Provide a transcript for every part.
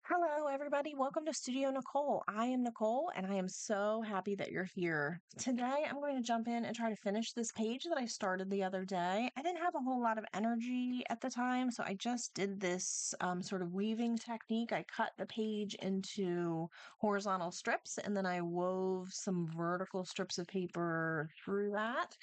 Hello, everybody. Welcome to Studio Nicole. I am Nicole, and I am so happy that you're here. Today, I'm going to jump in and try to finish this page that I started the other day. I didn't have a whole lot of energy at the time, so I just did this sort of weaving technique. I cut the page into horizontal strips, and then I wove some vertical strips of paper through that.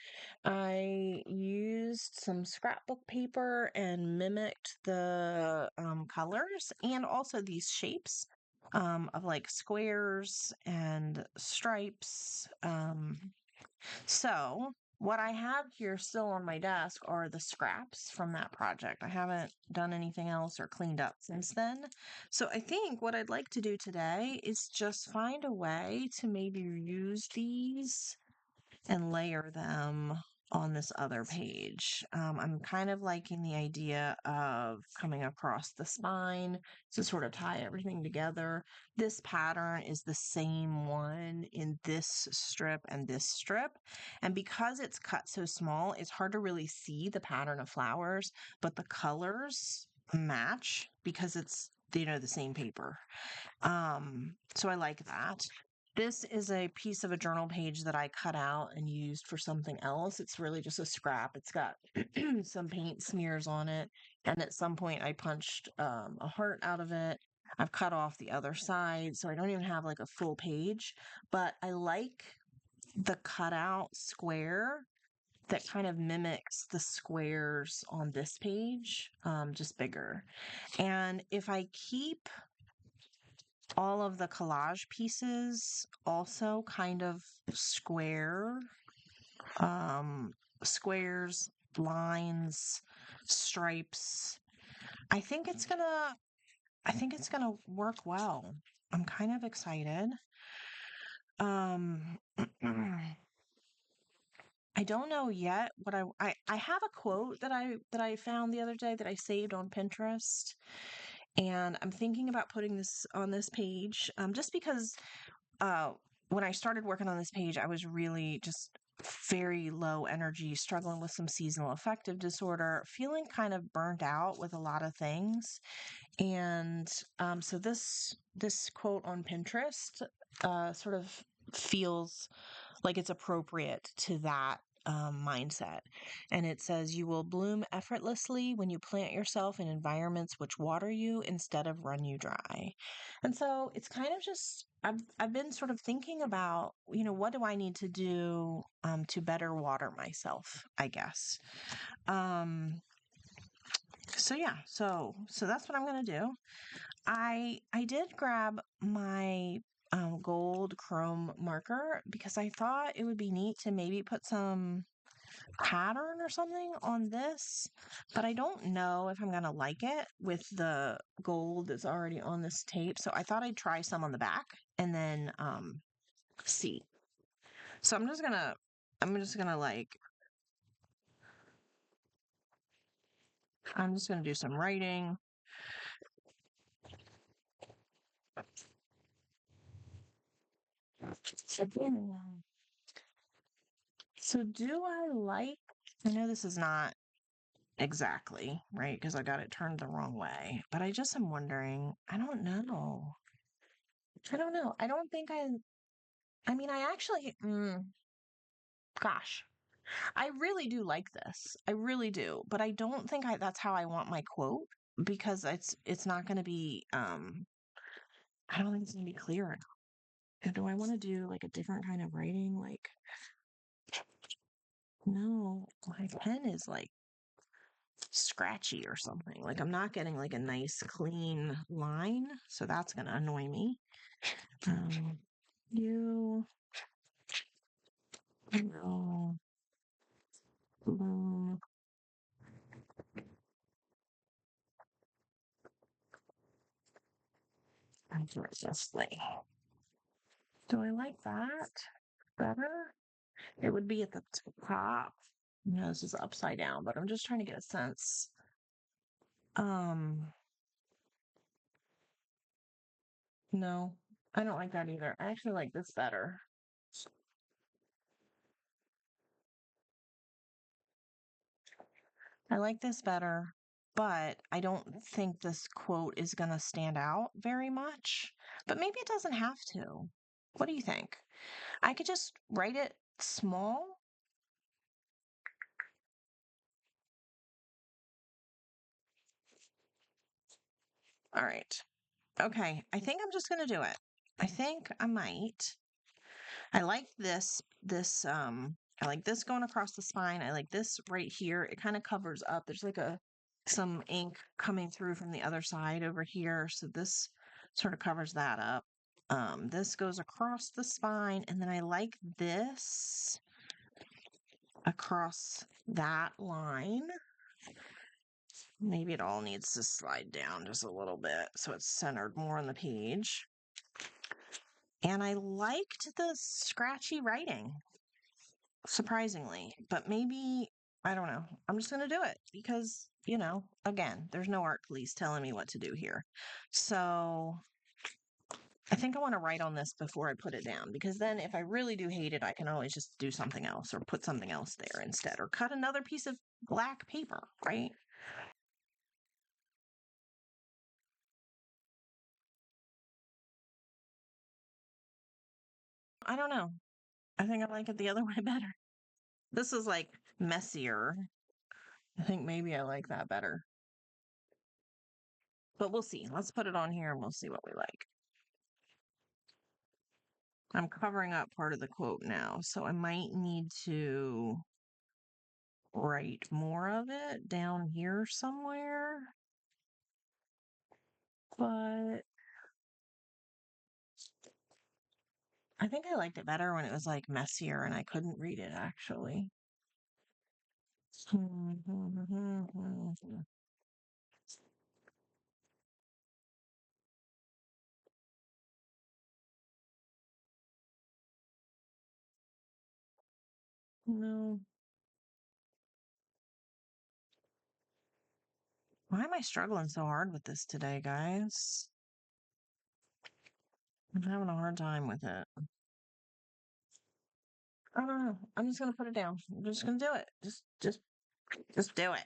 I used some scrapbook paper and mimicked the colors and also these shapes of like squares and stripes. So, what I have here still on my desk are the scraps from that project. I haven't done anything else or cleaned up since then. So, I think what I'd like to do today is just find a way to maybe use these and layer them on this other page. I'm kind of liking the idea of coming across the spine to sort of tie everything together. This pattern is the same one in this strip and this strip. And because it's cut so small, it's hard to really see the pattern of flowers, but the colors match because it's the same paper. So I like that. This is a piece of a journal page that I cut out and used for something else. It's really just a scrap. It's got some paint smears on it. And at some point, I punched a heart out of it. I've cut off the other side, so I don't even have like a full page. But I like the cutout square that kind of mimics the squares on this page, just bigger. And if I keep all of the collage pieces also kind of square, squares, lines, stripes. I think it's gonna I think it's gonna work well. I'm kind of excited. Um I don't know yet what I have a quote that I found the other day that I saved on Pinterest, and I'm thinking about putting this on this page, just because uh, when I started working on this page, I was really just very low energy, struggling with some seasonal affective disorder, feeling kind of burnt out with a lot of things. And so this quote on Pinterest sort of feels like it's appropriate to that mindset. And it says, "You will bloom effortlessly when you plant yourself in environments which water you instead of run you dry." And so it's kind of just, I've been sort of thinking about, what do I need to do to better water myself, I guess. Um, so yeah, so that's what I'm gonna do. I did grab my gold chrome marker because I thought it would be neat to maybe put some pattern or something on this, but I don't know if I'm gonna like it with the gold that's already on this tape. So I thought I'd try some on the back and then see. So I'm just gonna like I'm just gonna do some writing. So do I like? I know this is not exactly, right? Because I got it turned the wrong way. But I just am wondering, I don't know. I don't know. I don't think I mean, I actually, gosh, I really do like this. I really do. But I don't think that's how I want my quote because it's not going to be, I don't think it's going to be clear enough. Do I want to do like a different kind of writing? Like, no, my pen is like scratchy or something. Like I'm not getting like a nice clean line, so that's gonna annoy me. Um, you know, bloom effortlessly. Do I like that better? It would be at the top. No, this is upside down, but I'm just trying to get a sense. Um, no, I don't like that either. I actually like this better. I like this better, but I don't think this quote is going to stand out very much. But maybe it doesn't have to. What do you think? I could just write it small. All right. Okay. I think I'm just going to do it. I think I might. I like I like this going across the spine. I like this right here. It kind of covers up. There's like some ink coming through from the other side over here. So this sort of covers that up. This goes across the spine, and then I like this across that line. Maybe it all needs to slide down just a little bit so it's centered more on the page. And I liked the scratchy writing, surprisingly, but maybe, I don't know. I'm just going to do it because, again, there's no art police telling me what to do here. So I think I want to write on this before I put it down because then if I really do hate it, I can always just do something else or put something else there instead or cut another piece of black paper, right? I don't know. I think I like it the other way better. This is like messier. I think maybe I like that better. But we'll see. Let's put it on here and we'll see what we like. I'm covering up part of the quote now, so I might need to write more of it down here somewhere. But I think I liked it better when it was like messier and I couldn't read it actually. No. Why am I struggling so hard with this today, guys? I'm having a hard time with it. I don't know. I'm just gonna put it down. I'm just gonna do it. Just do it.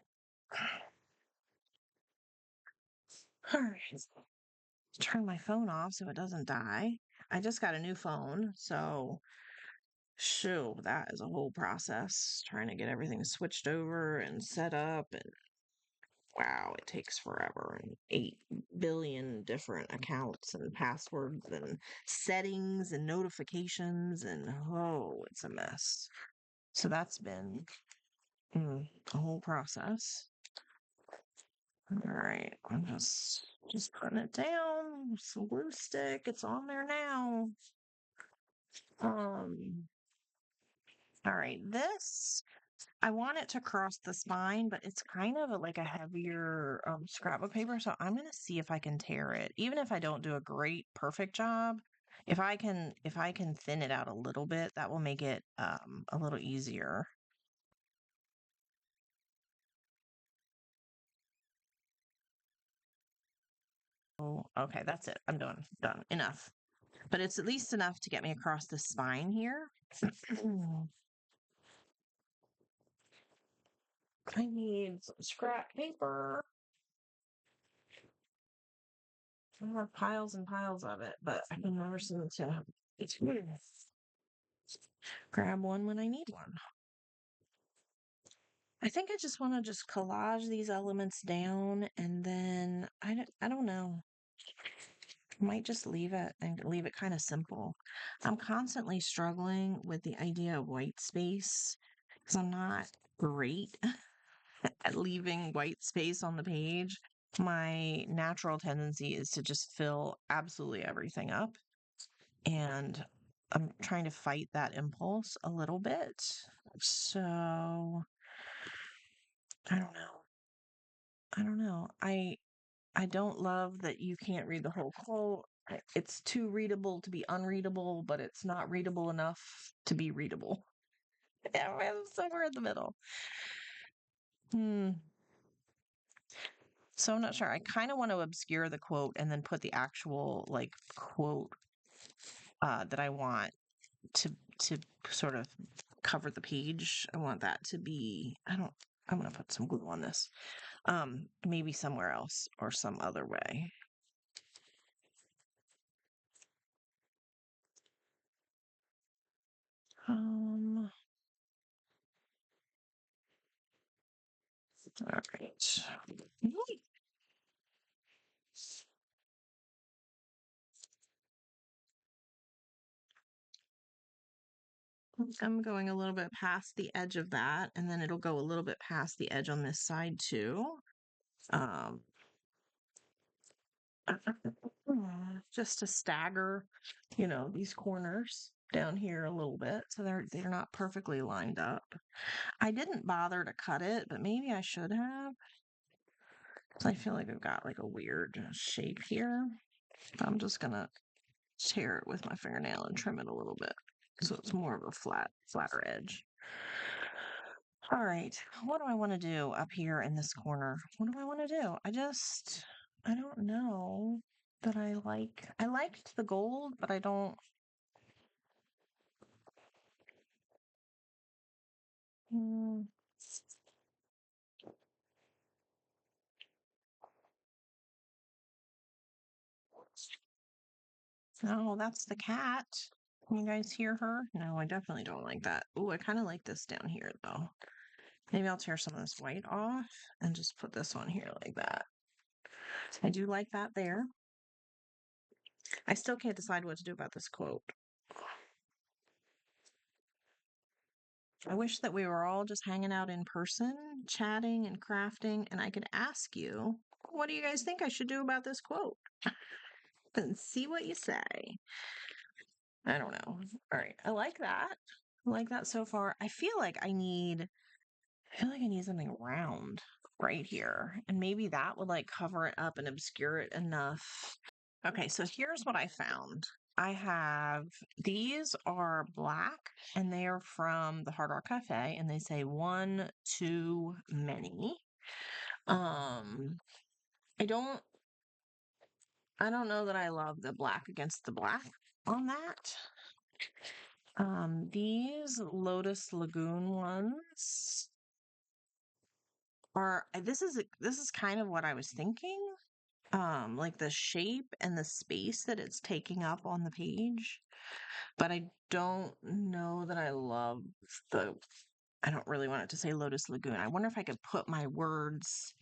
All right. Turn my phone off so it doesn't die. I just got a new phone, so shoo, that is a whole process trying to get everything switched over and set up and wow, it takes forever and 8 billion different accounts and passwords and settings and notifications and oh, it's a mess. So that's been a whole process. All right, I'm just putting it down. Some glue stick. It's on there now. Um, all right, this I want it to cross the spine, but it's kind of like a heavier scrapbook paper, so I'm gonna see if I can tear it. Even if I don't do a great perfect job, if I can thin it out a little bit, that will make it a little easier. Oh, okay, that's it. I'm done. Enough. But it's at least enough to get me across the spine here. I need some scrap paper. I have piles and piles of it, but I can never seem to grab one when I need one. I think I just want to just collage these elements down and then I don't know. I might just leave it and leave it kind of simple. I'm constantly struggling with the idea of white space because I'm not great at leaving white space on the page. My natural tendency is to just fill absolutely everything up. And I'm trying to fight that impulse a little bit. So I don't know. I don't know. I don't love that you can't read the whole quote. It's too readable to be unreadable, but it's not readable enough to be readable. I'm somewhere in the middle. Hmm. So I'm not sure. I kind of want to obscure the quote and then put the actual like quote that I want to sort of cover the page. I want that to be. I don't. I'm gonna put some glue on this. Maybe somewhere else or some other way. Um, all right. I'm going a little bit past the edge of that, and then it'll go a little bit past the edge on this side too. Um, just to stagger, these corners down here a little bit so they're not perfectly lined up. I didn't bother to cut it, but maybe I should have. 'Cause I feel like I've got like a weird shape here. I'm just gonna tear it with my fingernail and trim it a little bit so it's more of a flatter edge. All right, what do I want to do up here in this corner? What do I want to do? I don't know that I liked the gold, but I don't. Hmm. Oh, that's the cat. Can you guys hear her? No, I definitely don't like that. Oh, I kind of like this down here though. Maybe I'll tear some of this white off and just put this on here like that. I do like that there. I still can't decide what to do about this quote. I wish that we were all just hanging out in person, chatting and crafting, and I could ask you, what do you guys think I should do about this quote? And see what you say. I don't know. All right. I like that. I like that so far. I feel like I need something round right here. And maybe that would like cover it up and obscure it enough. Okay, so here's what I found. I have these are black and they are from the Hard Rock Cafe and they say one too many. Um I don't I don't know that I love the black against the black on that. These Lotus Lagoon ones this is kind of what I was thinking. Like the shape and the space that it's taking up on the page. But I don't know that the, I don't really want it to say Lotus Lagoon. I wonder if I could put my words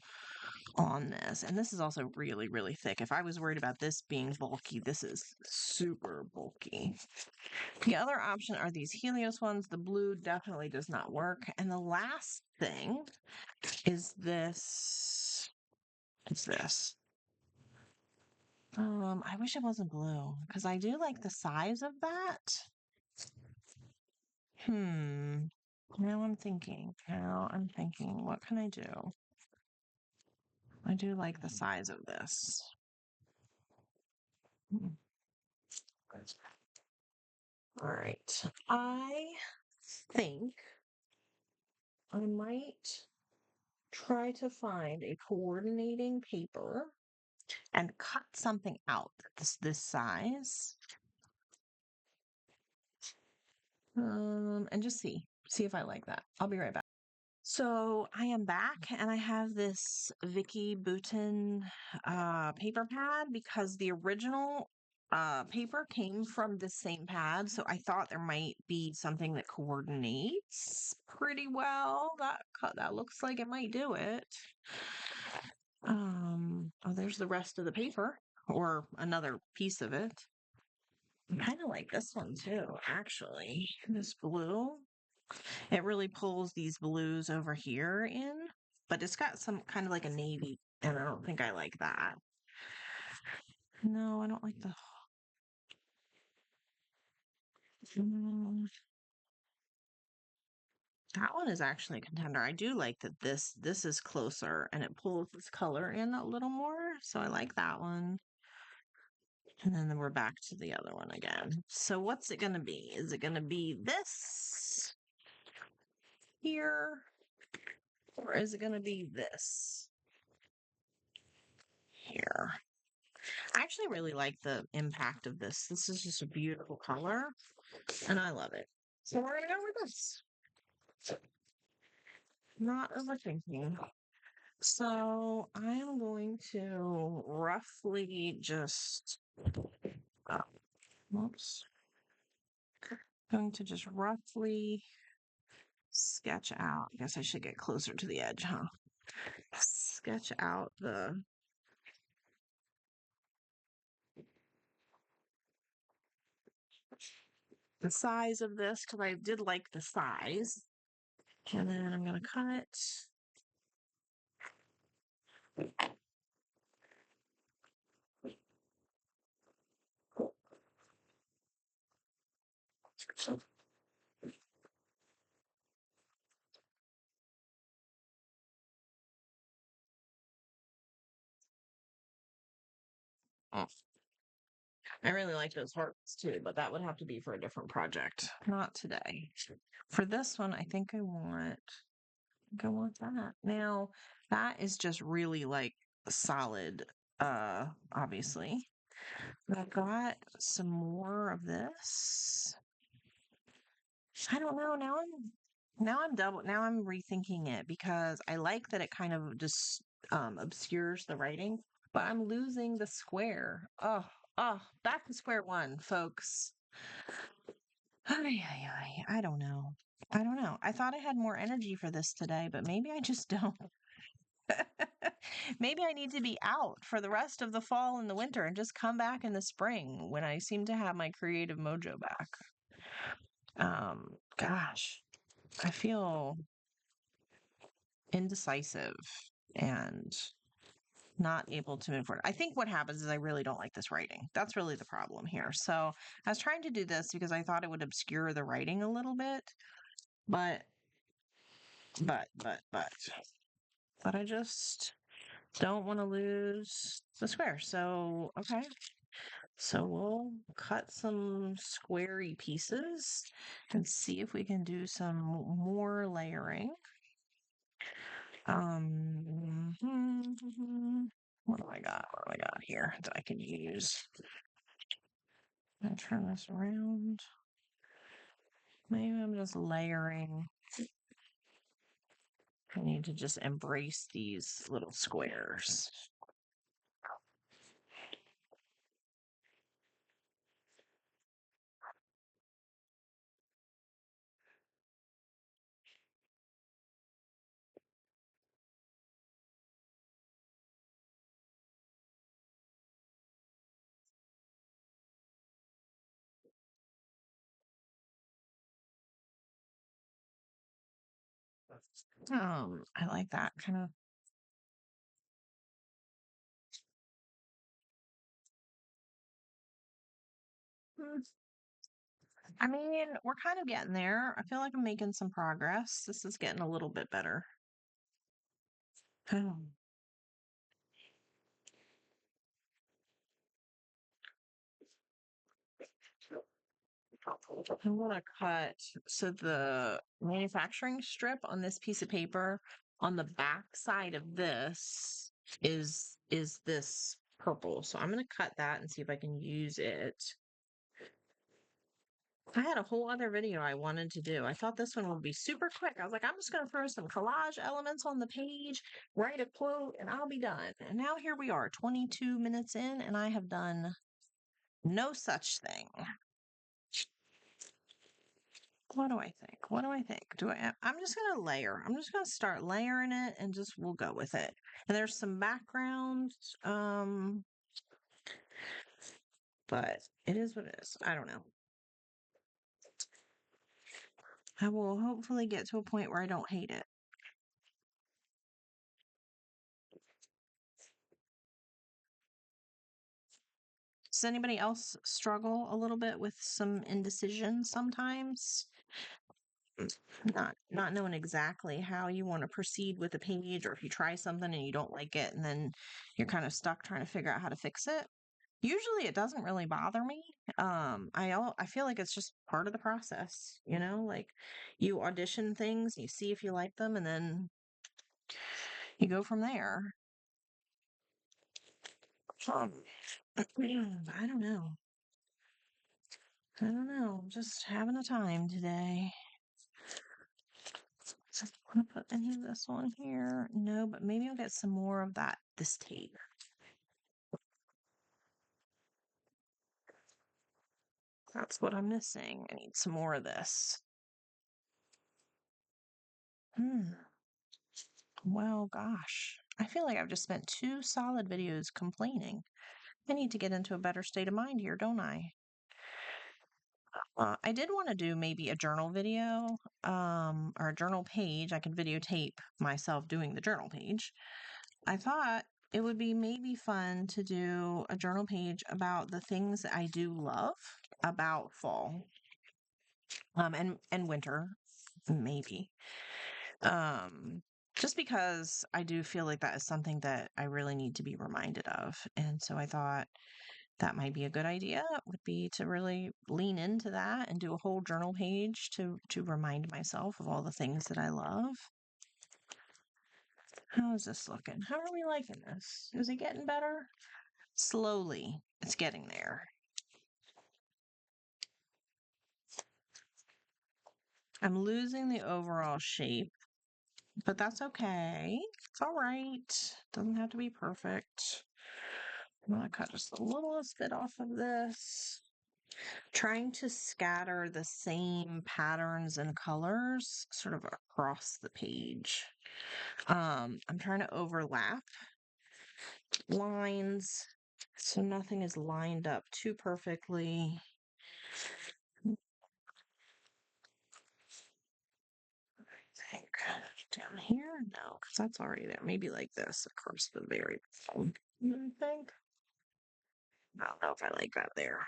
on this. And this is also really, really thick. If I was worried about this being bulky, this is super bulky. The other option are these Helios ones. The blue definitely does not work. And the last thing is this. It's this. I wish it wasn't blue because I do like the size of that. Hmm. Now I'm thinking, what can I do? I do like the size of this. Hmm. All right. I think I might try to find a coordinating paper and cut something out this size. And just see if I like that. I'll be right back. So I am back and I have this Vicky Bouton paper pad because the original paper came from the same pad. So I thought there might be something that coordinates pretty well. That looks like it might do it. Oh, there's the rest of the paper or another piece of it. I kind of like this one too, actually. This blue. It really pulls these blues over here in, but it's got some kind of like a navy, and I don't think I like that. No, I don't like the. Mm, that one is actually a contender. I do like that this is closer and it pulls this color in a little more, so I like that one. And then we're back to the other one again. So what's it gonna be? Is it gonna be this here, or is it gonna be this here? I actually really like the impact of this. This is just a beautiful color, and I love it. So we're gonna go with this. Not overthinking. So I am going to roughly just, uh, whoops, going to just roughly sketch out. I guess I should get closer to the edge, huh? Sketch out the size of this because I did like the size. And then I'm going to cut. Oh, I really like those hearts too, but that would have to be for a different project, not today. For this one, I think I want that. Now, that is just really like solid, obviously. But I've got some more of this. I don't know. Now I'm rethinking it because I like that it kind of just obscures the writing, but I'm losing the square. Oh, back to square one, folks. Ay, ay, ay. I don't know. I don't know. I thought I had more energy for this today, but maybe I just don't. Maybe I need to be out for the rest of the fall and the winter and just come back in the spring when I seem to have my creative mojo back. Gosh, I feel indecisive and not able to move forward. I think what happens is I really don't like this writing. That's really the problem here. So I was trying to do this because I thought it would obscure the writing a little bit, but, but, but, but, but I just don't want to lose the square. So, okay. So we'll cut some squarey pieces and see if we can do some more layering. What do I got? What do I got here that I can use? I'm gonna turn this around. Maybe I'm just layering. I need to just embrace these little squares. I like that kind of. Hmm, I mean, we're kind of getting there. I feel like I'm making some progress. This is getting a little bit better. I want to cut so the manufacturing strip on this piece of paper on the back side of this is this purple. So I'm going to cut that and see if I can use it. I had a whole other video I wanted to do. I thought this one would be super quick. I was like, I'm just going to throw some collage elements on the page, write a quote, and I'll be done. And now here we are, 22 minutes in, and I have done no such thing. What do I think? What do I think? I'm just going to layer. I'm just going to start layering it and just we'll go with it. And there's some background, but it is what it is. I don't know. I will hopefully get to a point where I don't hate it. Does anybody else struggle a little bit with some indecision sometimes? Not knowing exactly how you want to proceed with a page, or if you try something and you don't like it and then you're kind of stuck trying to figure out how to fix it. Usually it doesn't really bother me. I feel like it's just part of the process, like you audition things, you see if you like them, and then you go from there. Um, I don't know. I don't know. I'm just having a time today. I'm gonna put any of this on here. No, but maybe I'll get some more of this tape. That's what I'm missing. I need some more of this. Well, gosh. I feel like I've just spent 2 solid videos complaining. I need to get into a better state of mind here, don't I? I did want to do maybe a journal video, or a journal page. I could videotape myself doing the journal page. I thought it would be maybe fun to do a journal page about the things that I do love about fall, and winter, maybe. Um, just because I do feel like that is something that I really need to be reminded of. And so I thought that might be a good idea, would be to really lean into that and do a whole journal page to remind myself of all the things that I love. How is this looking? How are we liking this? Is it getting better? Slowly, it's getting there. I'm losing the overall shape, but that's okay. It's all right. Doesn't have to be perfect. I'm gonna cut just the littlest bit off of this. Trying to scatter the same patterns and colors sort of across the page. I'm trying to overlap lines so nothing is lined up too perfectly. I think down here, no, because that's already there. Maybe like this across the very bottom. I think. I don't know if I like that there.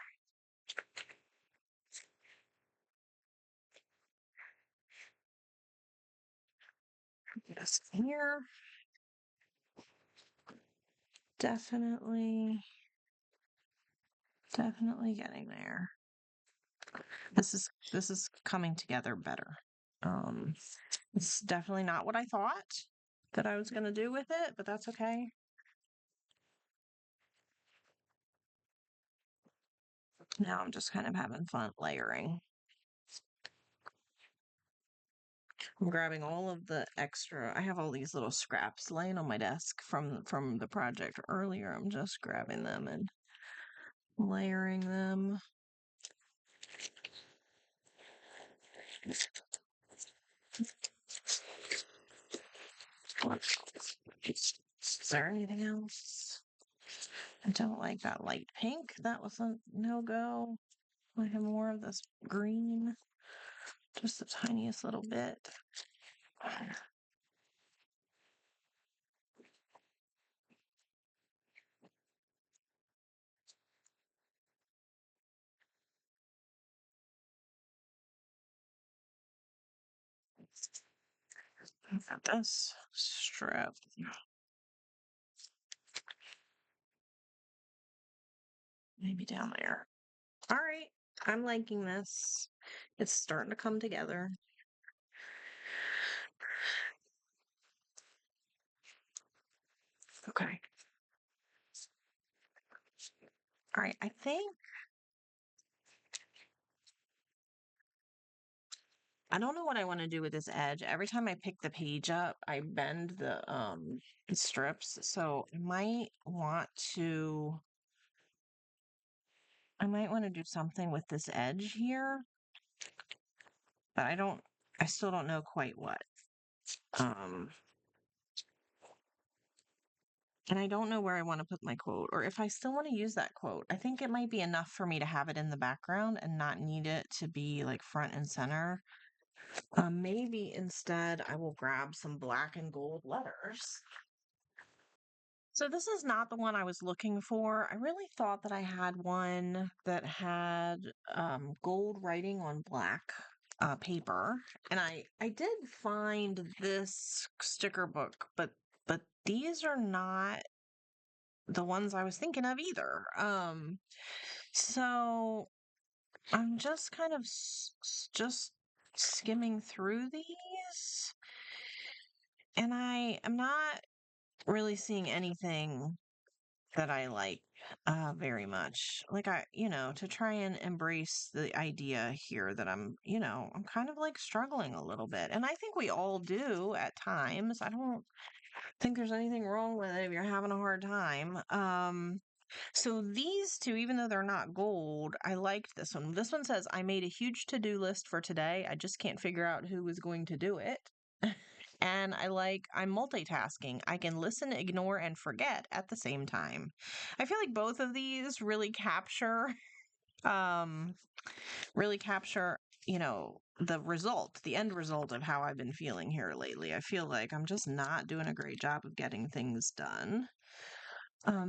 Yes, here. Definitely, definitely getting there. This is coming together better. Um, it's definitely not what I thought that I was gonna do with it, but that's okay. Now I'm just kind of having fun layering. I'm grabbing all of the extra. I have all these little scraps laying on my desk from the project earlier. I'm just grabbing them and layering them. Is there anything else? I don't like that light pink. That was a no-go. I have more of this green, just the tiniest little bit. I've got this strip. Maybe down there. All right. I'm liking this. It's starting to come together. Okay. All right. I think I don't know what I want to do with this edge. Every time I pick the page up, I bend the strips. So I might want to do something with this edge here, but I still don't know quite what. Um and I don't know where I want to put my quote or if I still want to use that quote. I think it might be enough for me to have it in the background and not need it to be like front and center. Maybe instead I will grab some black and gold letters. So this is not the one I was looking for. I really thought that I had one that had gold writing on black paper, and I did find this sticker book, but these are not the ones I was thinking of either. So I'm just kind of just skimming through these, and I am not really seeing anything that I like very much. Like to try and embrace the idea here that I'm kind of like struggling a little bit. And I think we all do at times. I don't think there's anything wrong with it if you're having a hard time. So these two, even though they're not gold, I liked this one. This one says, I made a huge to-do list for today. I just can't figure out who was going to do it. And I'm multitasking. I can listen, ignore, and forget at the same time. I feel like both of these um, really capture, the end result of how I've been feeling here lately. I feel like I'm just not doing a great job of getting things done.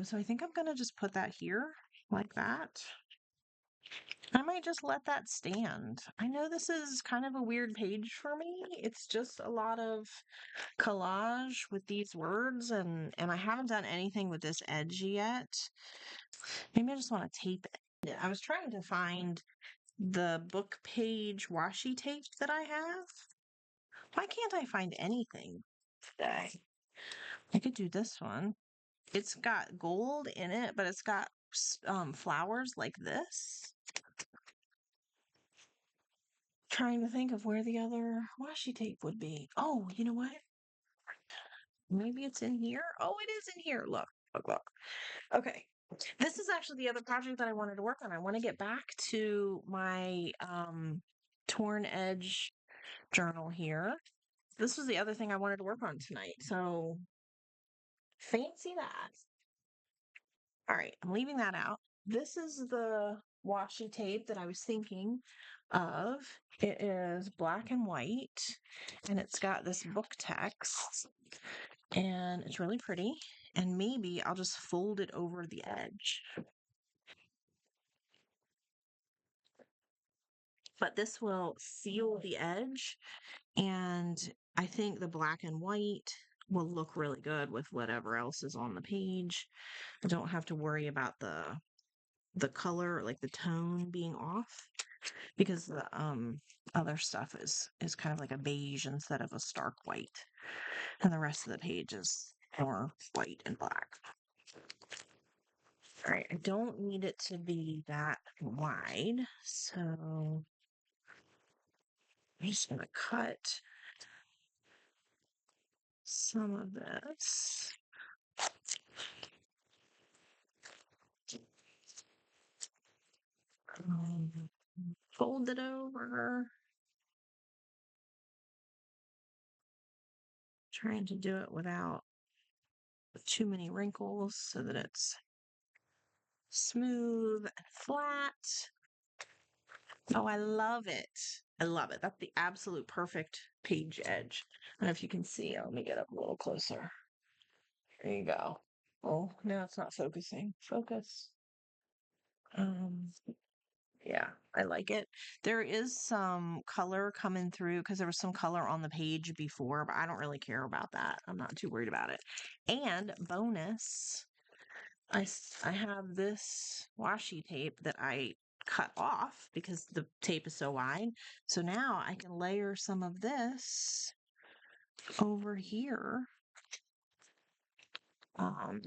So I think I'm gonna just put that here like that. I might just let that stand. I know this is kind of a weird page for me. It's just a lot of collage with these words and I haven't done anything with this edge yet. Maybe I just want to tape it. I was trying to find the book page washi tape that I have. Why can't I find anything today? I could do this one. It's got gold in it, but it's got flowers like this. Trying to think of where the other washi tape would be. Oh, you know what? Maybe it's in here. Oh, it is in here. Look, look, look. Okay. This is actually the other project that I wanted to work on. I want to get back to my torn edge journal here. This was the other thing I wanted to work on tonight. So fancy that. All right, I'm leaving that out. This is the washi tape that I was thinking of. It is black and white, and it's got this book text, and it's really pretty. And maybe I'll just fold it over the edge. But this will seal the edge, and I think the black and white will look really good with whatever else is on the page. I don't have to worry about the color, like the tone being off, because the other stuff is kind of like a beige instead of a stark white, and the rest of the page is more white and black. All right, I don't need it to be that wide, so I'm just gonna cut some of this. Um, Fold it over. Trying to do it without too many wrinkles so that it's smooth and flat. Oh, I love it. I love it. That's the absolute perfect page edge. I don't know if you can see. Let me get up a little closer. There you go. Oh, now it's not focusing. Focus. Um, yeah, I like it. There is some color coming through because there was some color on the page before, but I don't really care about that. I'm not too worried about it. And bonus, I have this washi tape that I cut off because the tape is so wide. So now I can layer some of this over here um,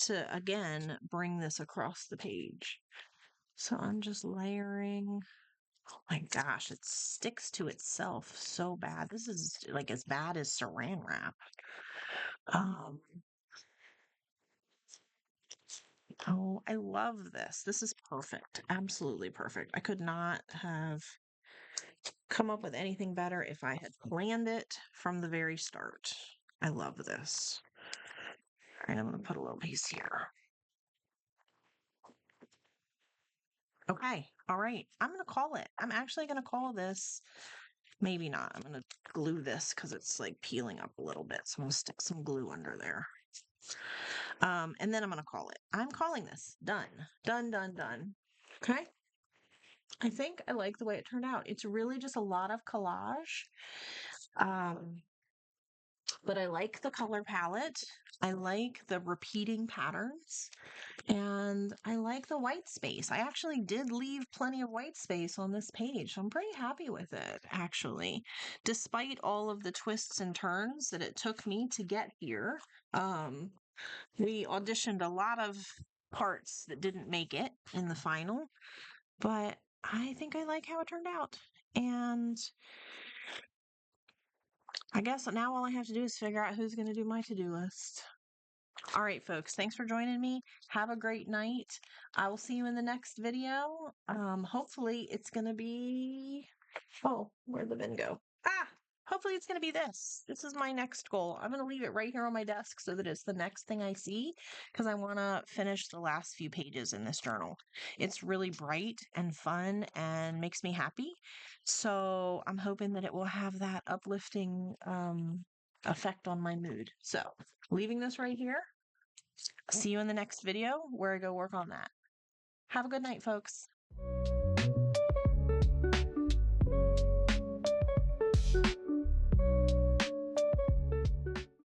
to again bring this across the page. So I'm just layering. Oh my gosh, it sticks to itself so bad. This is like as bad as saran wrap. Um, oh, I love this. This is perfect. Absolutely perfect. I could not have come up with anything better if I had planned it from the very start. I love this. All right, I'm going to put a little piece here. Okay, all right. I'm going to call it. I'm actually going to call this. Maybe not. I'm going to glue this because it's like peeling up a little bit. So I'm going to stick some glue under there. And then I'm going to call it. I'm calling this done. Done, done, done. Okay. I think I like the way it turned out. It's really just a lot of collage. Um, but I like the color palette. I like the repeating patterns. And I like the white space. I actually did leave plenty of white space on this page. So I'm pretty happy with it, actually, despite all of the twists and turns that it took me to get here. We auditioned a lot of parts that didn't make it in the final, but I think I like how it turned out. And I guess now all I have to do is figure out who's going to do my to-do list. All right, folks, thanks for joining me. Have a great night. I will see you in the next video. Hopefully it's going to be, oh, where'd the bin go? Ah, hopefully it's going to be this. This is my next goal. I'm going to leave it right here on my desk so that it's the next thing I see because I want to finish the last few pages in this journal. It's really bright and fun and makes me happy. So I'm hoping that it will have that uplifting effect on my mood. So leaving this right here. See you in the next video where I go work on that. Have a good night, folks.